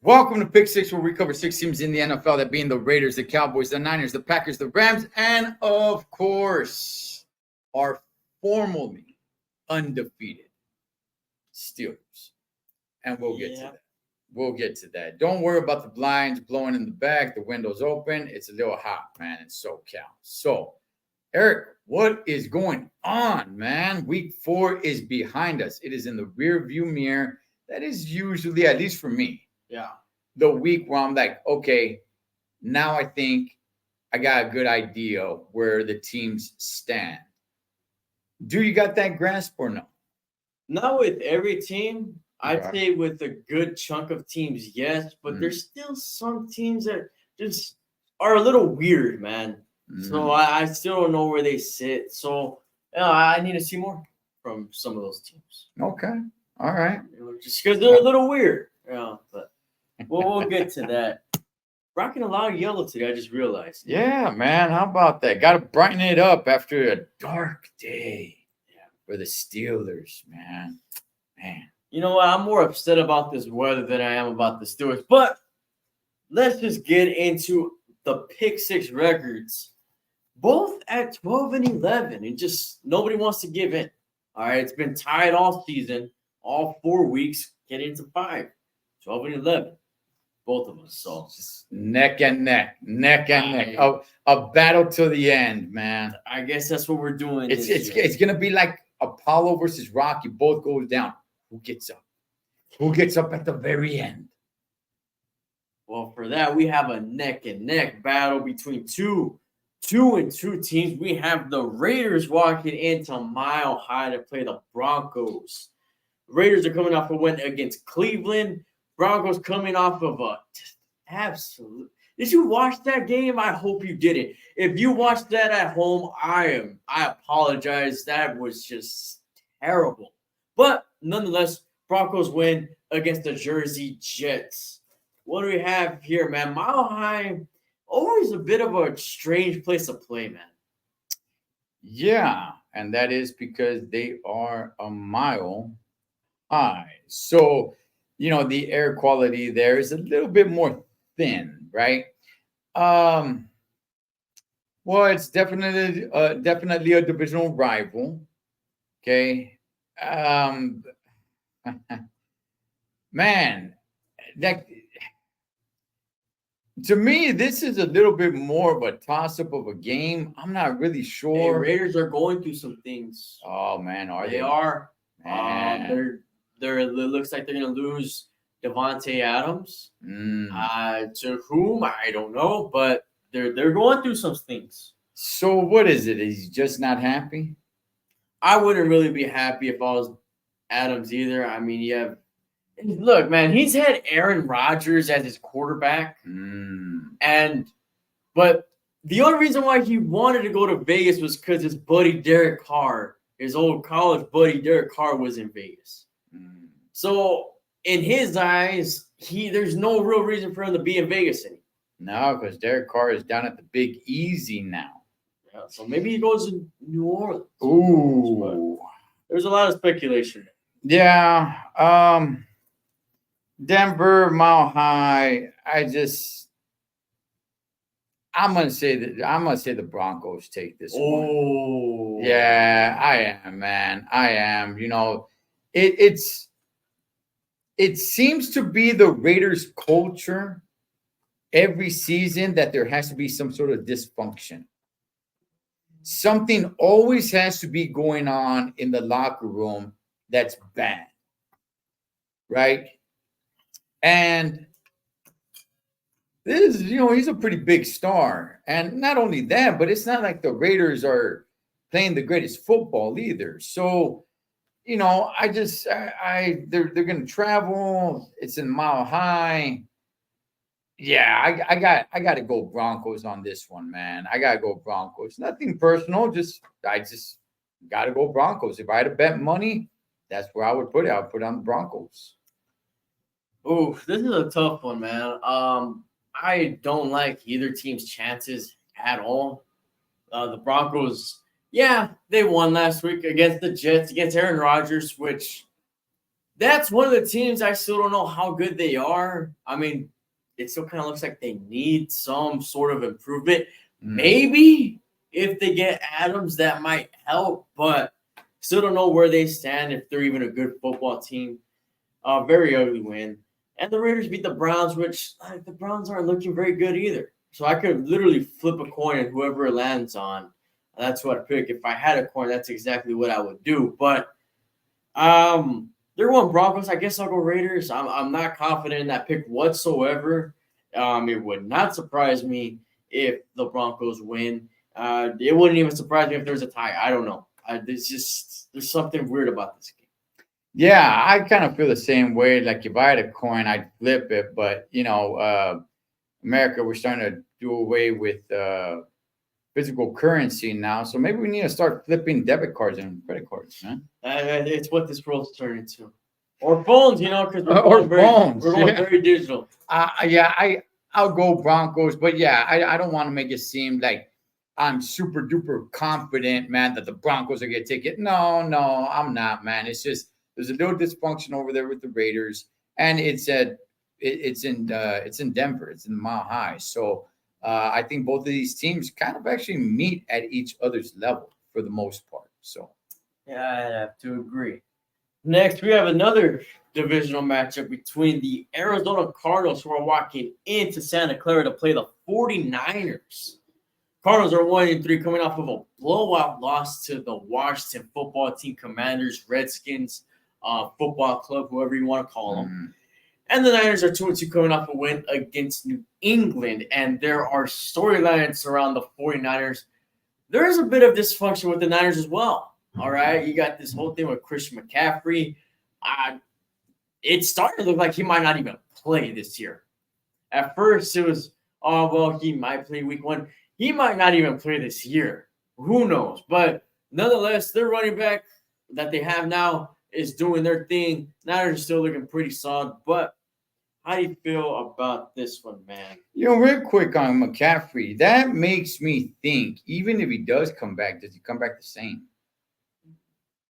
Welcome to Pick Six, where we cover six teams in the NFL, that being the Raiders, the Cowboys, the Niners, the Packers, the Rams, and of course, our formerly undefeated Steelers. And we'll get to that. We'll get to that. Don't worry about the blinds blowing in the back, the windows open. It's a little hot, man, in SoCal. So, Eric, what is going on, man? Week 4 is behind us. It is in the rear view mirror. That is usually, at least for me, the week where I'm like, okay, now I think I got a good idea where the teams stand. Do you got that grasp or no? Not with every team. I'd say with a good chunk of teams, yes. But there's still some teams that just are a little weird, man. So I still don't know where they sit. So I need to see more from some of those teams. Okay. All right. Just because they're a little weird. But we'll get to that. Rocking a lot of yellow today, I just realized. Yeah, man. How about that? Got to brighten it up after a dark day for the Steelers, man. You know what? I'm more upset about this weather than I am about the Steelers. But let's just get into the Pick Six records. Both at 12 and 11. And just nobody wants to give in. All right. It's been tied all season, all 4 weeks, getting into 5. 12 and 11. Both of us. So neck and neck. A battle to the end, man. I guess that's what we're doing. It's gonna be like Apollo versus Rocky. Both goes down. Who gets up? Who gets up at the very end? Well, for that, we have a neck and neck battle between two teams. We have the Raiders walking into Mile High to play the Broncos. Raiders are coming off a win against Cleveland. Broncos coming off of a absolute. Did you watch that game? I hope you didn't. If you watched that at home, I apologize. That was just terrible. But nonetheless, Broncos win against the Jersey Jets. What do we have here, man? Mile High, always a bit of a strange place to play, man. Yeah, and that is because they are a mile high. So, the air quality there is a little bit more thin, right? Well, it's definitely a divisional rival. Okay. Man, that to me, this is a little bit more of a toss-up of a game. I'm not really sure. Hey, Raiders are going through some things. Oh man, are they? They are. It looks like they're going to lose Devontae Adams. To whom I don't know, but they're going through some things. So what is it? Is he just not happy? I wouldn't really be happy if I was Adams either. I mean, look, man, he's had Aaron Rodgers as his quarterback, but the only reason why he wanted to go to Vegas was because his buddy Derek Carr, his old college buddy Derek Carr, was in Vegas. So in his eyes, there's no real reason for him to be in Vegas anymore. No, because Derek Carr is down at the Big Easy now. Yeah, so maybe he goes to New Orleans. Ooh. There's a lot of speculation. Yeah. Denver, Mile High. I'm gonna say the Broncos take this one. Yeah, I am, man. I am. It seems to be the Raiders' culture every season that there has to be some sort of dysfunction. Something always has to be going on in the locker room that's bad, right? And this is, he's a pretty big star. And not only that, but it's not like the Raiders are playing the greatest football either. So, they're going to travel. It's in Mile High. Yeah, I got to go Broncos on this one, man. I got to go Broncos. Nothing personal. I just got to go Broncos. If I had to bet money, that's where I would put it. I would put it on the Broncos. Oh, this is a tough one, man. I don't like either team's chances at all. The Broncos, they won last week against the Jets, against Aaron Rodgers, which that's one of the teams I still don't know how good they are. I mean, it still kind of looks like they need some sort of improvement. Maybe if they get Adams, that might help, but still don't know where they stand, if they're even a good football team. Very ugly win. And the Raiders beat the Browns, which the Browns aren't looking very good either. So I could literally flip a coin and whoever it lands on, that's what I'd pick. If I had a coin, that's exactly what I would do. But they're going Broncos. I guess I'll go Raiders. I'm not confident in that pick whatsoever. It would not surprise me if the Broncos win. It wouldn't even surprise me if there's a tie. I don't know. There's something weird about this game. Yeah, I kind of feel the same way. Like if I had a coin, I'd flip it. But America, we're starting to do away with physical currency now. So maybe we need to start flipping debit cards and credit cards. Huh? It's what this world's turning into. Or phones, because Or phones. We're going very digital. I'll go Broncos, but yeah, I don't want to make it seem like I'm super duper confident, man, that the Broncos are going to take it. No, I'm not, man. It's just there's a little dysfunction over there with the Raiders, and it's in Denver. It's in Mile High. So I think both of these teams kind of actually meet at each other's level for the most part. So yeah, I have to agree. Next, we have another divisional matchup between the Arizona Cardinals, who are walking into Santa Clara to play the 49ers. Cardinals are 1-3, coming off of a blowout loss to the Washington football team, Commanders, Redskins, football club, whoever you want to call them. And the Niners are 2-2, coming off a win against New England. And there are storylines around the 49ers. There is a bit of dysfunction with the Niners as well. All right. You got this whole thing with Christian McCaffrey. It's starting to look like he might not even play this year. At first, it was, he might play week 1. He might not even play this year. Who knows? But nonetheless, their running back that they have now is doing their thing. Niners are still looking pretty solid. But how do you feel about this one, man? Real quick on McCaffrey, that makes me think, even if he does come back, does he come back the same?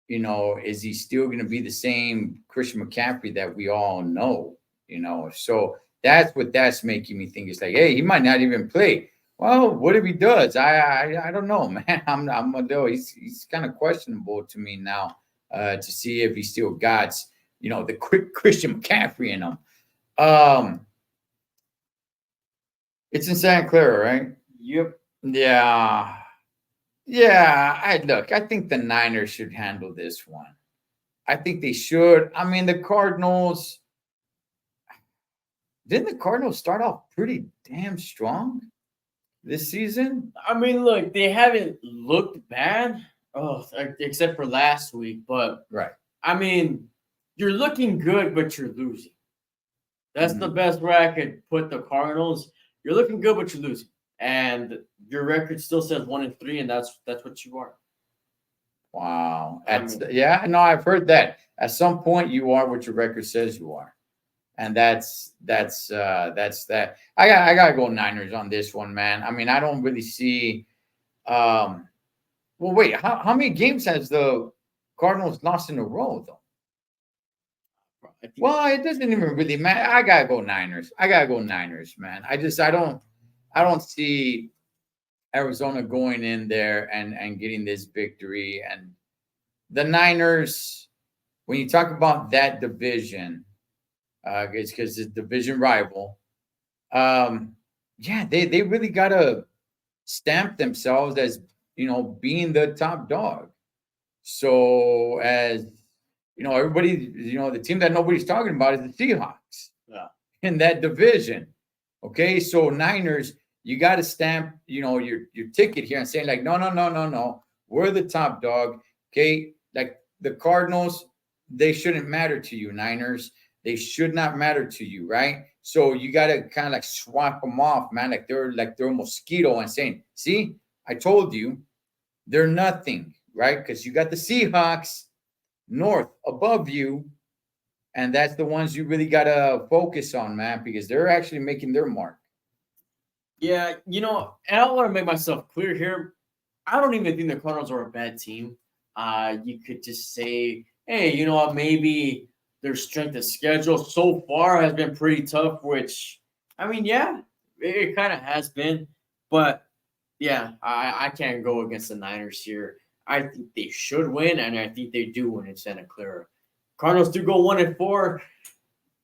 Is he still going to be the same Christian McCaffrey that we all know? So that's what that's making me think. It's like, hey, he might not even play. Well, what if he does? I don't know, man. I'm he's kind of questionable to me now to see if he still got the quick Christian McCaffrey in him. It's in Santa Clara, right? Yep. Yeah. I think the Niners should handle this one. I think they should. I mean, the Cardinals. Didn't the Cardinals start off pretty damn strong this season? I mean, look, they haven't looked bad, except for last week. But right. I mean, you're looking good, but you're losing. That's the best way I could put the Cardinals. You're looking good, but you're losing. And your record still says 1-3, and that's what you are. Wow. I've heard that. At some point, you are what your record says you are, and that's that. I gotta go Niners on this one, man. I mean, I don't really see. Well, wait. How many games has the Cardinals lost in a row, though? Well, it doesn't even really matter. I gotta go Niners, man. I don't see Arizona going in there and getting this victory. And the Niners, when you talk about that division, it's because it's a division rival. They really gotta stamp themselves as being the top dog. So as everybody, the team that nobody's talking about is the Seahawks. Yeah. In that division. Okay, so Niners, you got to stamp, your ticket here and saying like, no, we're the top dog. Okay, like the Cardinals, they shouldn't matter to you, Niners. They should not matter to you, right? So you got to kind of like swap them off, man, like they're a mosquito and saying, see, I told you, they're nothing, right? Because you got the Seahawks north above you. And that's the ones you really got to focus on, man, because they're actually making their mark. Yeah, and I don't want to make myself clear here. I don't even think the Cardinals are a bad team. You could just say, hey, maybe Their strength of schedule so far has been pretty tough, which, I mean, yeah, it kind of has been. But, yeah, I can't go against the Niners here. I think they should win, and I think they do win in Santa Clara. Cardinals do go 1-4.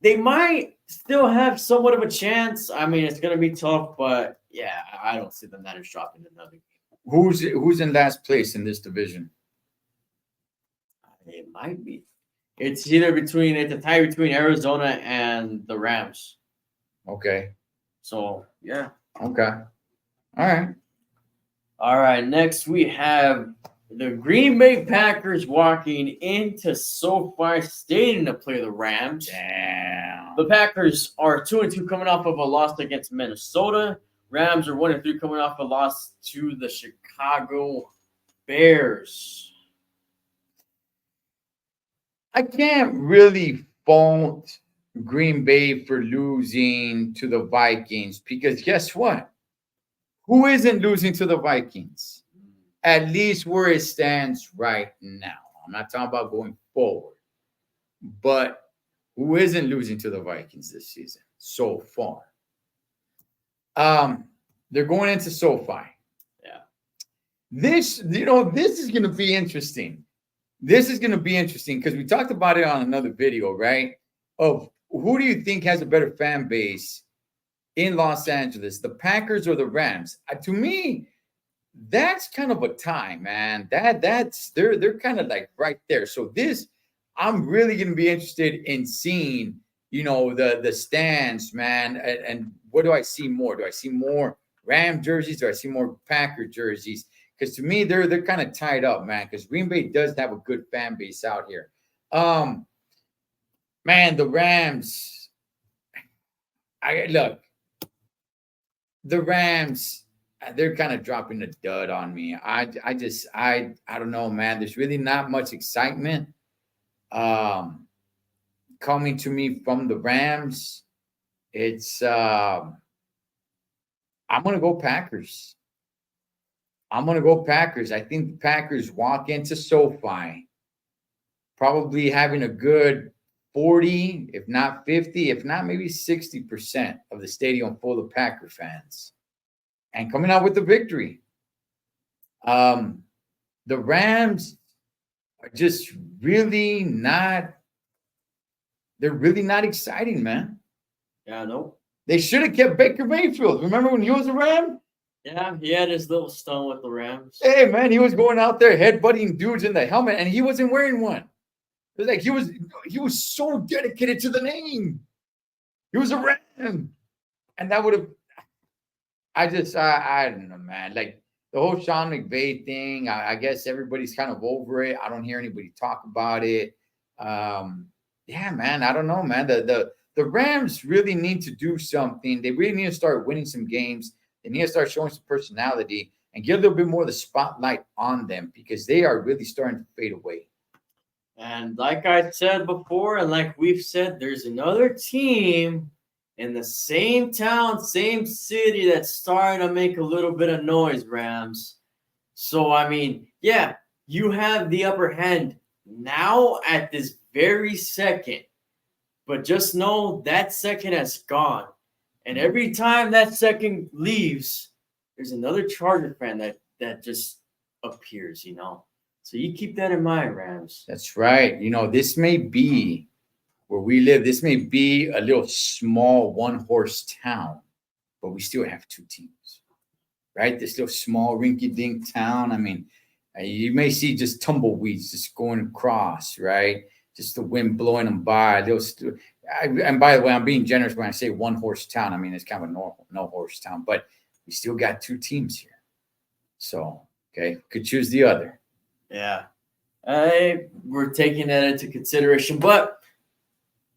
They might still have somewhat of a chance. I mean, it's going to be tough, but, yeah, I don't see the Niners dropping another game. Who's in last place in this division? It might be. It's a tie between Arizona and the Rams. Okay. So yeah. Okay. All right. All right. Next we have the Green Bay Packers walking into SoFi Stadium to play the Rams. Damn. The Packers are 2-2 coming off of a loss against Minnesota. Rams are 1-3 coming off a loss to the Chicago Bears. I can't really fault Green Bay for losing to the Vikings because guess what? Who isn't losing to the Vikings? At least where it stands right now. I'm not talking about going forward, but who isn't losing to the Vikings this season so far? They're going into SoFi. Yeah. This is going to be interesting. This is going to be interesting because we talked about it on another video, right? Of who do you think has a better fan base in Los Angeles, the Packers or the Rams? To me, that's kind of a tie, man. They're kind of like right there. So this, I'm really going to be interested in seeing, the stands, man. And what do I see more? Do I see more Ram jerseys? Do I see more Packer jerseys? Because to me, they're kind of tied up, man. Because Green Bay does have a good fan base out here. Man, the Rams. The Rams. They're kind of dropping the dud on me. I don't know, man. There's really not much excitement coming to me from the Rams. It's I'm gonna go Packers. I'm going to go Packers. I think the Packers walk into SoFi probably having a good 40, if not 50, if not maybe 60% of the stadium full of Packer fans and coming out with the victory. The Rams are just really not – they're really not exciting, man. Yeah, no. They should have kept Baker Mayfield. Remember when he was a Ram? Yeah, he had his little stunt with the Rams. Hey, man, he was going out there headbutting dudes in the helmet, and he wasn't wearing one. It was like he was so dedicated to the name. He was a Ram. And that would have – I don't know, man. Like, the whole Sean McVay thing, I guess everybody's kind of over it. I don't hear anybody talk about it. Yeah, man, I don't know, man. The Rams really need to do something. They really need to start winning some games. They need to start showing some personality and get a little bit more of the spotlight on them because they are really starting to fade away. And like I said before, and like we've said, there's another team in the same town, same city that's starting to make a little bit of noise, Rams. So, I mean, yeah, you have the upper hand now at this very second. But just know that second has gone. And every time that second leaves, there's another Charger fan that just appears, So you keep that in mind, Rams. That's right. This may be where we live. This may be a little small one-horse town, but we still have two teams, right? This little small rinky-dink town. I mean, you may see just tumbleweeds just going across, right? Just the wind blowing them by. And by the way, I'm being generous when I say one-horse town. I mean, it's kind of a normal no-horse town, but we still got two teams here. So, okay, could choose the other. Yeah. We're taking that into consideration, but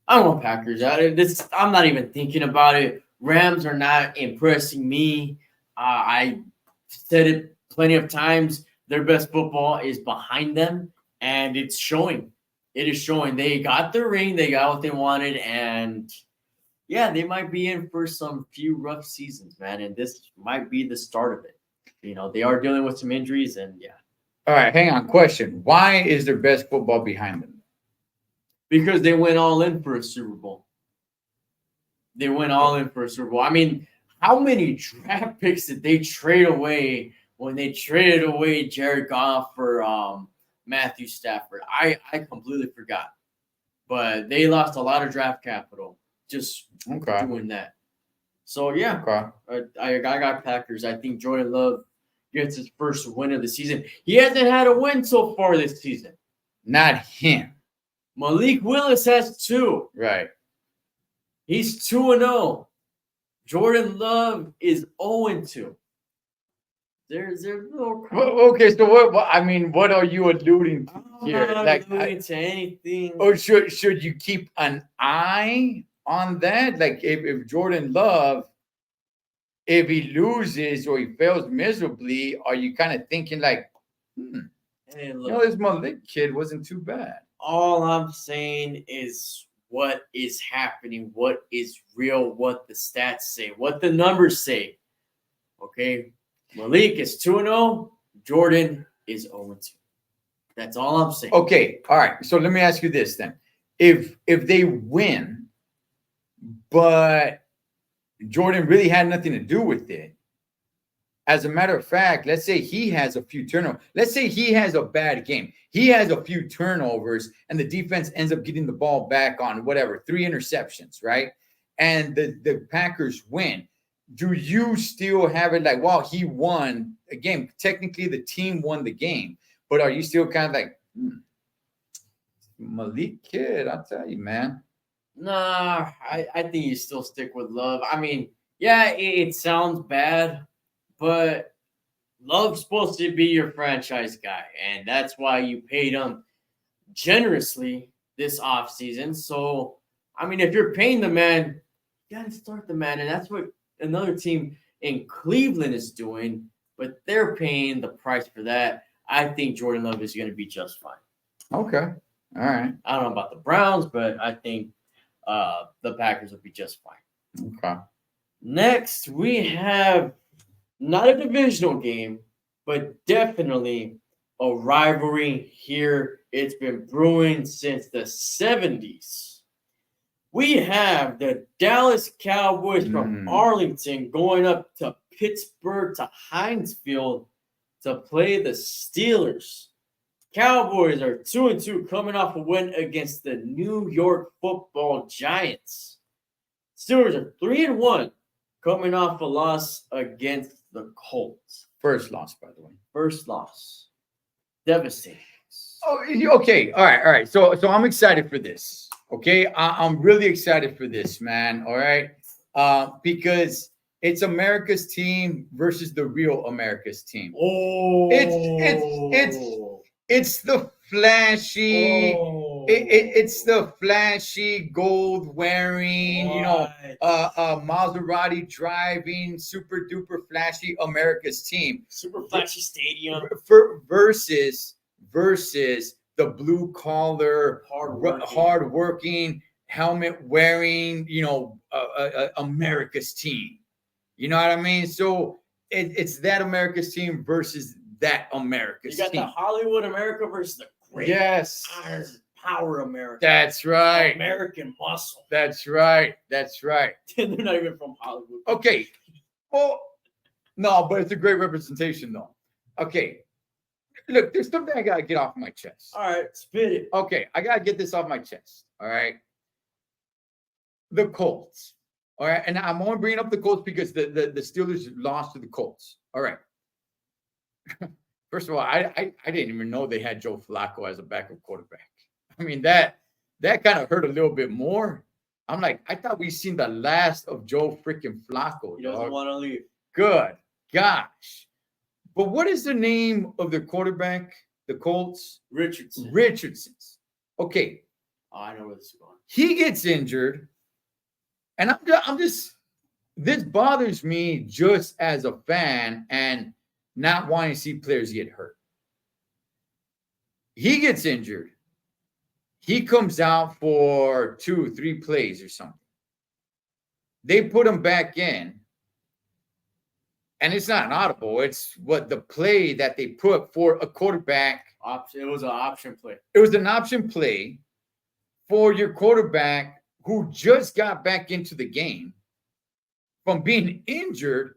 I want Packers. I'm not even thinking about it. Rams are not impressing me. I said it plenty of times. Their best football is behind them, and it's showing. It is showing. They got the ring. They got what they wanted. And, yeah, they might be in for some few rough seasons, man. And this might be the start of it. They are dealing with some injuries. And, yeah. All right, hang on. Question. Why is their best football behind them? Because they went all in for a Super Bowl. They went all in for a Super Bowl. I mean, how many draft picks did they trade away when they traded away Jared Goff for Matthew Stafford? I completely forgot. But they lost a lot of draft capital just doing that. So, yeah, I got Packers. I think Jordan Love gets his first win of the season. He hasn't had a win so far this season. Not him. Malik Willis has 2. Right. He's 2-0. Jordan Love is 0-2. There's a little. Okay, so what? I mean, what are you alluding to here? I'm not alluding to anything. Or should you keep an eye on that? Like if Jordan Love, if he loses or he fails miserably, are you kind of thinking like, Hey, look, this Malik kid wasn't too bad? all I'm saying is what is happening, what is real, what the stats say, what the numbers say. Okay, Malik is 2-0. Jordan is 0-2. That's all I'm saying. Okay, all right. So let me ask you this then: if they win, but Jordan really had nothing to do with it. As a matter of fact, let's say he has a few turnovers. Let's say he has a bad game. He has a few turnovers, and the defense ends up getting the ball back on 3 interceptions, right? And the Packers win. Do you still have it like, well, he won a game? Technically, the team won the game, but are you still kind of like, Malik kid? I'll tell you, man. Nah, I think you still stick with Love. I mean, yeah, it sounds bad, but Love's supposed to be your franchise guy, and that's why you paid him generously this offseason. So, I mean, if you're paying the man, you got to start the man, and that's what another team in Cleveland is doing, but they're paying the price for that. I think Jordan Love is going to be just fine. Okay. All right. I don't know about the Browns, but I think the Packers will be just fine. Okay. Next, we have not a divisional game, but definitely a rivalry here. It's been brewing since the 70s. We have the Dallas Cowboys from Arlington going up to Pittsburgh to Heinz Field to play the Steelers. Cowboys are 2-2 coming off a win against the New York Football Giants. Steelers are 3-1 coming off a loss against the Colts. First loss, by the way. First loss. Devastating. Oh, okay. All right. So I'm excited for this. Okay, I'm really excited for this, man. All right, because it's America's team versus the real America's team. Oh, it's the flashy. It's the flashy gold wearing, Maserati driving, super duper flashy America's team. Super flashy stadium. Versus the blue collar, hard-working, helmet wearing, America's team. You know what I mean? So it's that America's team versus that America's team. You got the Hollywood America versus the great Iron Power America. That's right. American muscle. That's right. They're not even from Hollywood. Okay. Well, no, but it's a great representation, though. Okay. Look, there's something I got to get off my chest. All right, spit it. Okay, I got to get this off my chest. All right. The Colts. All right. And I'm only bringing up the Colts because the Steelers lost to the Colts. All right. First of all, I didn't even know they had Joe Flacco as a backup quarterback. I mean, that kind of hurt a little bit more. I'm like, I thought we seen the last of Joe freaking Flacco. He doesn't want to leave. Good gosh. But what is the name of the quarterback, the Colts? Richardson's. Okay. Oh, I know where this is going. He gets injured. And I'm just, this bothers me just as a fan and not wanting to see players get hurt. He gets injured. He comes out for 2-3 plays or something. They put him back in. And it's not an audible. It's what the play that they put for a quarterback. It was an option play. It was an option play for your quarterback who just got back into the game from being injured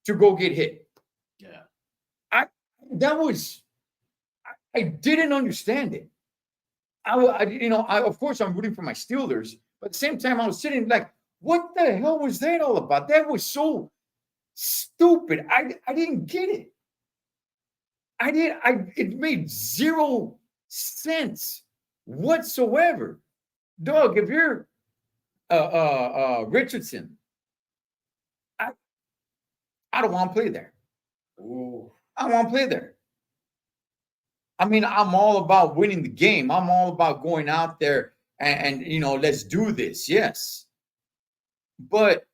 to go get hit. Yeah. I didn't understand it. Of course, I'm rooting for my Steelers, but at the same time, I was sitting like, what the hell was that all about? That was so stupid. I didn't get it. It made zero sense whatsoever. Dog, if you're Richardson, I don't want to play there. Ooh. I don't want to play there. I mean, I'm all about winning the game. I'm all about going out there and let's do this. Yes. But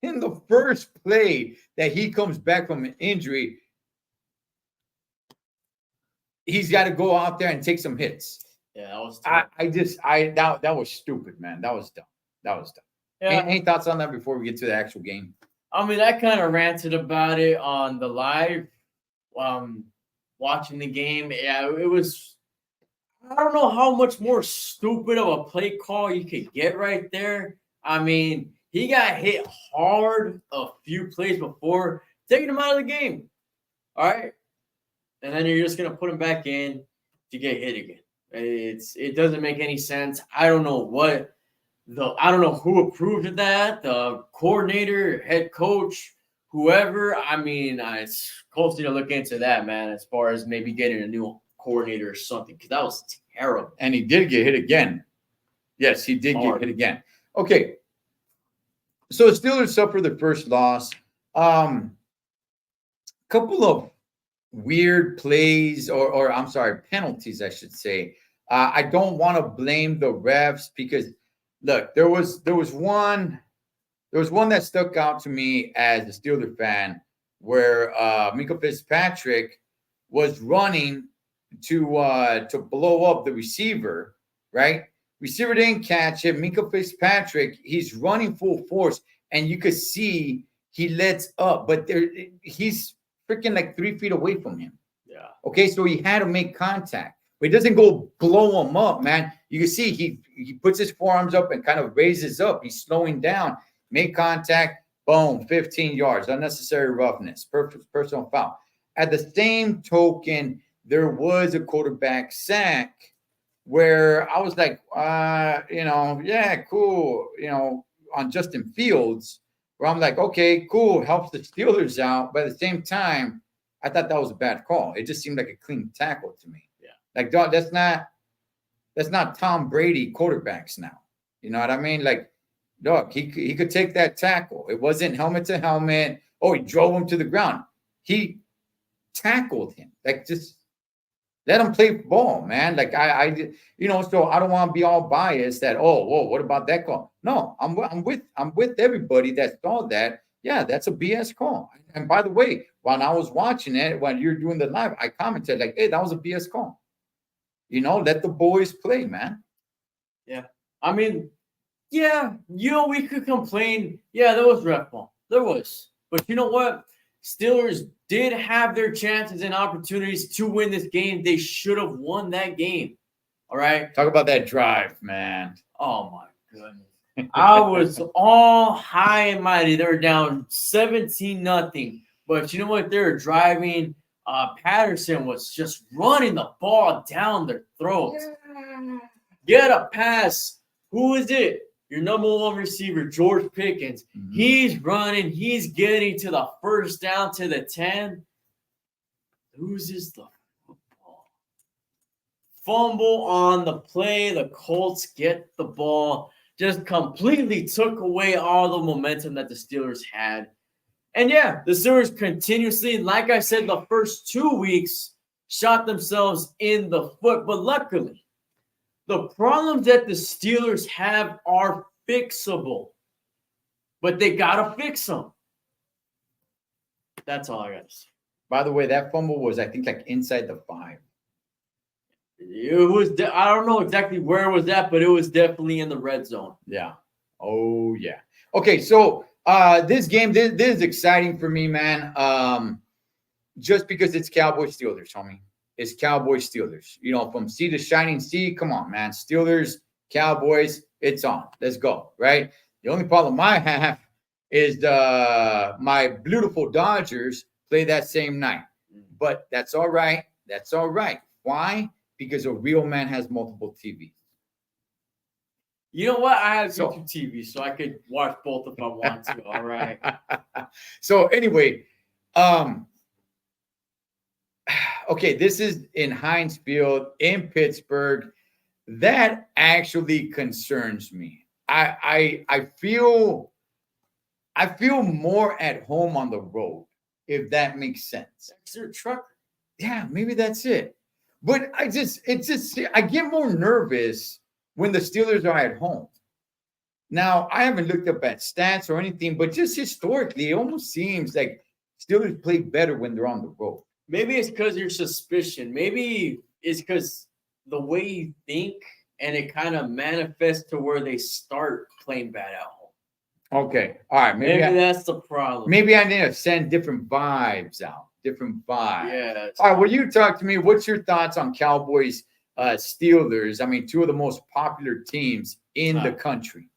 in the first play that he comes back from an injury, he's got to go out there and take some hits. Yeah, that was tough. That was stupid, man. That was dumb. Yeah. Any thoughts on that before we get to the actual game? I mean, I kind of ranted about it on the live, watching the game. Yeah, it was. I don't know how much more stupid of a play call you could get right there. I mean, he got hit hard a few plays before, taking him out of the game. All right, and then you're just gonna put him back in to get hit again. It doesn't make any sense. I don't know who approved of that. The coordinator, head coach, whoever. I mean, it's Colts need to look into that, man, as far as maybe getting a new coordinator or something, because that was terrible. And he did get hit again. Yes, he did get hit again. Okay. So the Steelers suffer the first loss. Couple of weird plays or I'm sorry, penalties, I should say. I don't want to blame the refs because look, there was one that stuck out to me as a Steeler fan where Minkah Fitzpatrick was running to blow up the receiver, right? Receiver didn't catch it. Minkah Fitzpatrick, he's running full force, and you could see he lets up, but he's freaking like 3 feet away from him. Yeah. Okay, so he had to make contact. But he doesn't go blow him up, man. You can see he puts his forearms up and kind of raises up. He's slowing down. Make contact. Boom, 15 yards. Unnecessary roughness. Personal foul. At the same token, there was a quarterback sack where I was like, yeah, cool. On Justin Fields, where I'm like, okay, cool. Helps the Steelers out. But at the same time, I thought that was a bad call. It just seemed like a clean tackle to me. Like, dog, that's not Tom Brady quarterbacks now. You know what I mean? Like, dog, he could take that tackle. It wasn't helmet to helmet. Oh, he drove him to the ground. He tackled him. Like, just let him play ball, man. Like, so I don't want to be all biased that, oh, whoa, what about that call? No, I'm with everybody that saw that. Yeah, that's a BS call. And by the way, while I was watching it, when you're doing the live, I commented like, hey, that was a BS call. Let the boys play, man. Yeah. I mean, yeah, we could complain. Yeah, there was ref ball. There was. But you know what? Steelers did have their chances and opportunities to win this game. They should have won that game. All right? Talk about that drive, man. Oh, my goodness. I was all high and mighty. They were down 17-0. But you know what? They were driving. Patterson was just running the ball down their throats. Yeah. Get a pass. Who is it? Your number one receiver, George Pickens. Mm-hmm. He's running. He's getting to the first down to the 10. Loses the football. Fumble on the play. The Colts get the ball. Just completely took away all the momentum that the Steelers had. And yeah, the Steelers continuously, like I said, the first 2 weeks shot themselves in the foot. But luckily, the problems that the Steelers have are fixable. But they got to fix them. That's all I got to say. By the way, that fumble was, I think, like inside the 5. It was, I don't know exactly where it was at, but it was definitely in the red zone. Yeah. Oh, yeah. Okay, so this game, this is exciting for me, man. Just because it's Cowboys Steelers, homie. is Cowboys Steelers. You know, from sea to shining sea. Come on, man. Steelers, Cowboys, it's on. Let's go. Right. The only problem I have is my beautiful Dodgers play that same night. But that's all right. That's all right. Why? Because a real man has multiple TVs. You know what? I have So- YouTube TV, so I could watch both if I want to. All right. So anyway, okay, this is in Heinz Field in Pittsburgh. That actually concerns me. I feel more at home on the road, if that makes sense. That's your truck. Yeah, maybe that's it. But I get more nervous when the Steelers are at home. Now, I haven't looked up at stats or anything, but just historically, it almost seems like Steelers play better when they're on the road. Maybe it's because your suspicion. Maybe it's because the way you think, and it kind of manifests to where they start playing bad at home. Okay. All right. Maybe that's the problem. Maybe I need to send different vibes out. Different vibes. Yeah. All right. Well, you talk to me. What's your thoughts on Cowboys, Steelers? I mean, two of the most popular teams in the country.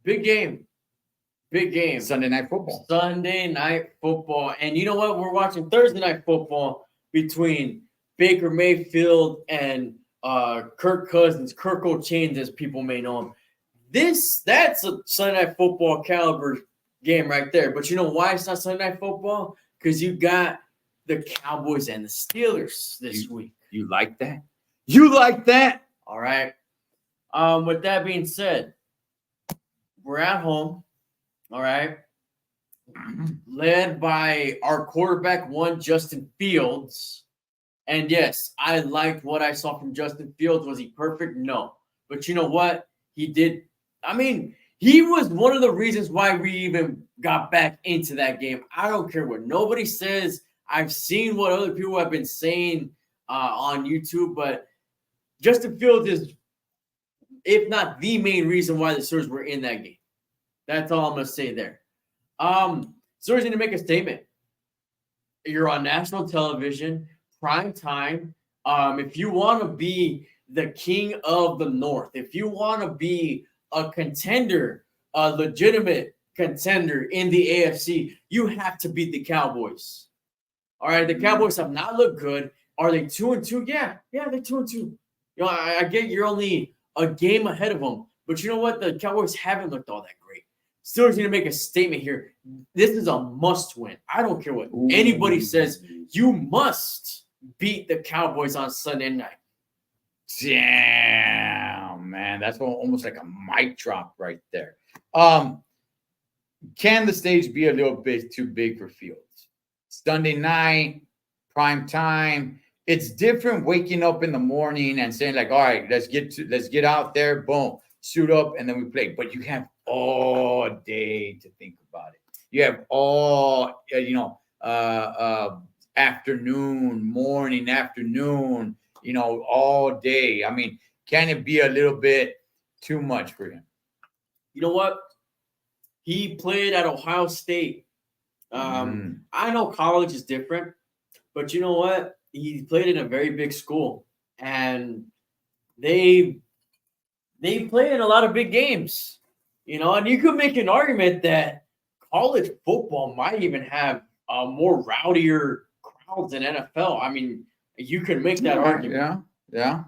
Big game. Big game. Sunday Night Football. Sunday Night Football. And you know what? We're watching Thursday Night Football between Baker Mayfield and Kirk Cousins, Kirk O'Chains, as people may know him. That's a Sunday Night Football caliber game right there. But you know why it's not Sunday Night Football? Because you got the Cowboys and the Steelers this week. You like that? You like that? All right. With that being said, we're at home. All right. Led by our quarterback one, Justin Fields. And yes, I liked what I saw from Justin Fields. Was he perfect? No. But you know what? He did. I mean, he was one of the reasons why we even got back into that game. I don't care what nobody says. I've seen what other people have been saying on YouTube, but Justin Fields is, if not the main reason why the Steelers were in that game. That's all I'm going to say there. Steelers need to make a statement. You're on national television, prime time. If you want to be the king of the North, if you want to be a contender, a legitimate contender in the AFC, you have to beat the Cowboys. All right, the Cowboys have not looked good. Are they 2-2? Yeah, they're 2-2. You know, I get you're only a game ahead of them, but you know what? The Cowboys haven't looked all that great. Steelers need to make a statement here. This is a must win. I don't care what anybody says. You must beat the Cowboys on Sunday night. Damn, man. That's almost like a mic drop right there. Can the stage be a little bit too big for Fields? Sunday night, prime time. It's different waking up in the morning and saying, like, all right, let's get out there, boom, suit up, and then we play. But you have all day to think about it. You have all, afternoon, morning, afternoon, all day. I mean, can it be a little bit too much for him? You know what? He played at Ohio State. I know college is different, but you know what? He played in a very big school, and they play in a lot of big games, and you could make an argument that college football might even have more rowdier crowds than NFL. I mean, you could make that argument. Yeah.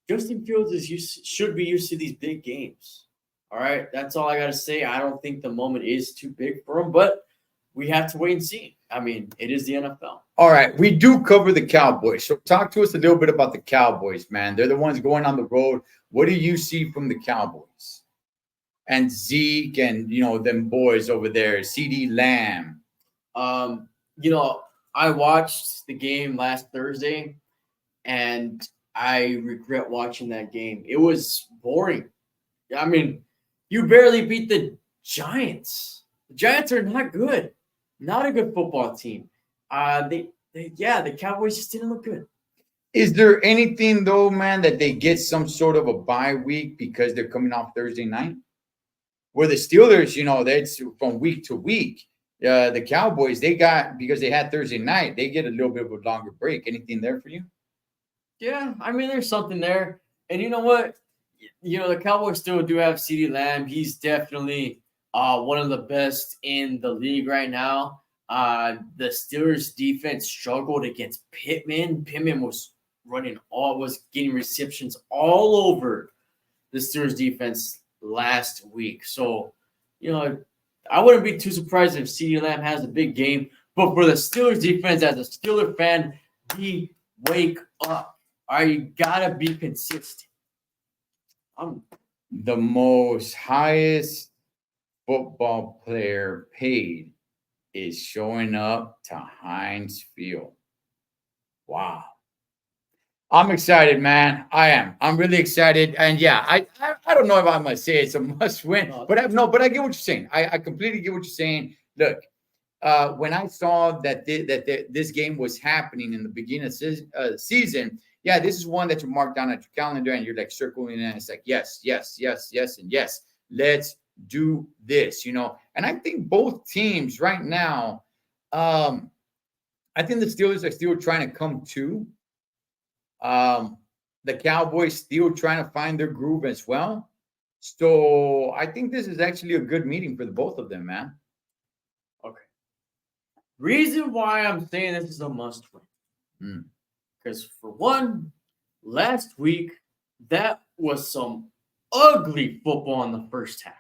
Justin Fields should be used to these big games. All right, that's all I got to say. I don't think the moment is too big for him, but we have to wait and see. I mean, it is the NFL. All right, we do cover the Cowboys. So talk to us a little bit about the Cowboys, man. They're the ones going on the road. What do you see from the Cowboys? And Zeke and, them boys over there, CeeDee Lamb. I watched the game last Thursday, and I regret watching that game. It was boring. I mean, you barely beat the Giants. The Giants are not good. Not a good football team. The Cowboys just didn't look good. Is there anything, though, man, that they get some sort of a bye week because they're coming off Thursday night? Where the Steelers, that's from week to week. The Cowboys, they got, because they had Thursday night, they get a little bit of a longer break. Anything there for you? Yeah, I mean, there's something there. And you know what? The Cowboys still do have CeeDee Lamb. He's definitely one of the best in the league right now. The Steelers defense struggled against Pittman. Pittman was getting receptions all over the Steelers defense last week. So, I wouldn't be too surprised if CeeDee Lamb has a big game. But for the Steelers defense, as a Steeler fan, wake up. All right, you gotta be consistent. The most highest football player paid is showing up to Heinz Field. Wow. I'm excited, man. I am. I'm really excited. And yeah, I don't know if I'm gonna say it's a must win, but I get what you're saying. I completely get what you're saying. Look, when I saw that this game was happening in the beginning of season, yeah, this is one that you mark down at your calendar and you're like circling and it's like yes, yes, yes, yes, and yes. Let's do this, And I think both teams right now, I think the Steelers are still trying to come to. The Cowboys still trying to find their groove as well. So I think this is actually a good meeting for the both of them, man. Okay. Reason why I'm saying this is a must win. Because for one, last week, that was some ugly football in the first half.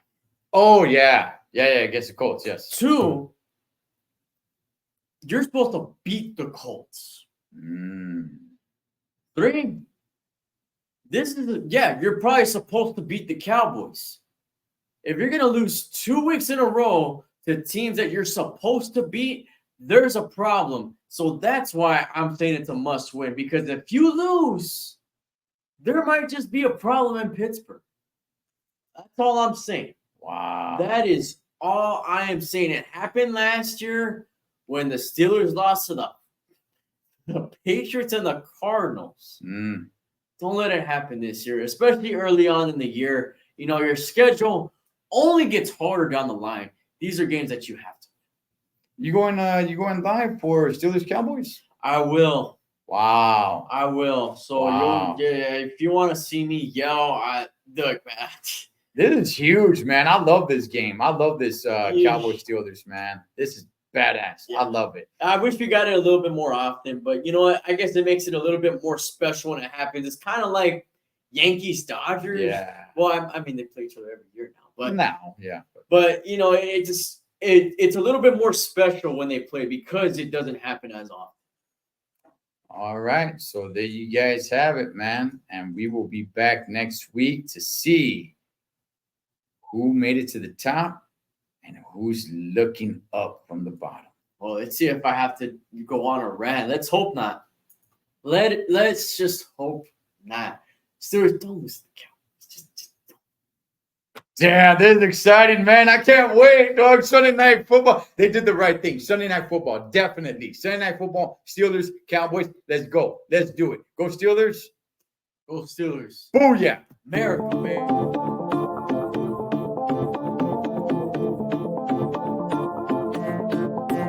Oh, yeah. Yeah, against the Colts, yes. 2, you're supposed to beat the Colts. 3, you're probably supposed to beat the Cowboys. If you're going to lose 2 weeks in a row to teams that you're supposed to beat, there's a problem. So that's why I'm saying it's a must win, because if you lose, there might just be a problem in Pittsburgh. That's all I'm saying. Wow. That is all I am saying. It happened last year when the Steelers lost to the Patriots and the Cardinals. Don't let it happen this year, especially early on in the year. Your schedule only gets harder down the line. These are games that you have to. You going live for Steelers Cowboys? I will. Wow. I will. So if you want to see me yell, look, man. This is huge, man. I love this game. I love this Cowboys Steelers, man. This is badass. Yeah. I love it. I wish we got it a little bit more often, but you know what? I guess it makes it a little bit more special when it happens. It's kind of like Yankees Dodgers. Yeah. Well, I mean they play each other every year now, but yeah. But it's a little bit more special when they play because it doesn't happen as often. All right, so there you guys have it, man, and we will be back next week to see who made it to the top and who's looking up from the bottom. Well, let's see if I have to go on a rant. Let's hope not. Let's just hope not. Steelers, don't lose the Cowboys. Yeah, this is exciting, man. I can't wait, dog. Sunday Night Football. They did the right thing. Sunday Night Football, definitely. Sunday Night Football, Steelers, Cowboys. Let's go. Let's do it. Go Steelers. Go Steelers. Booyah. America, man.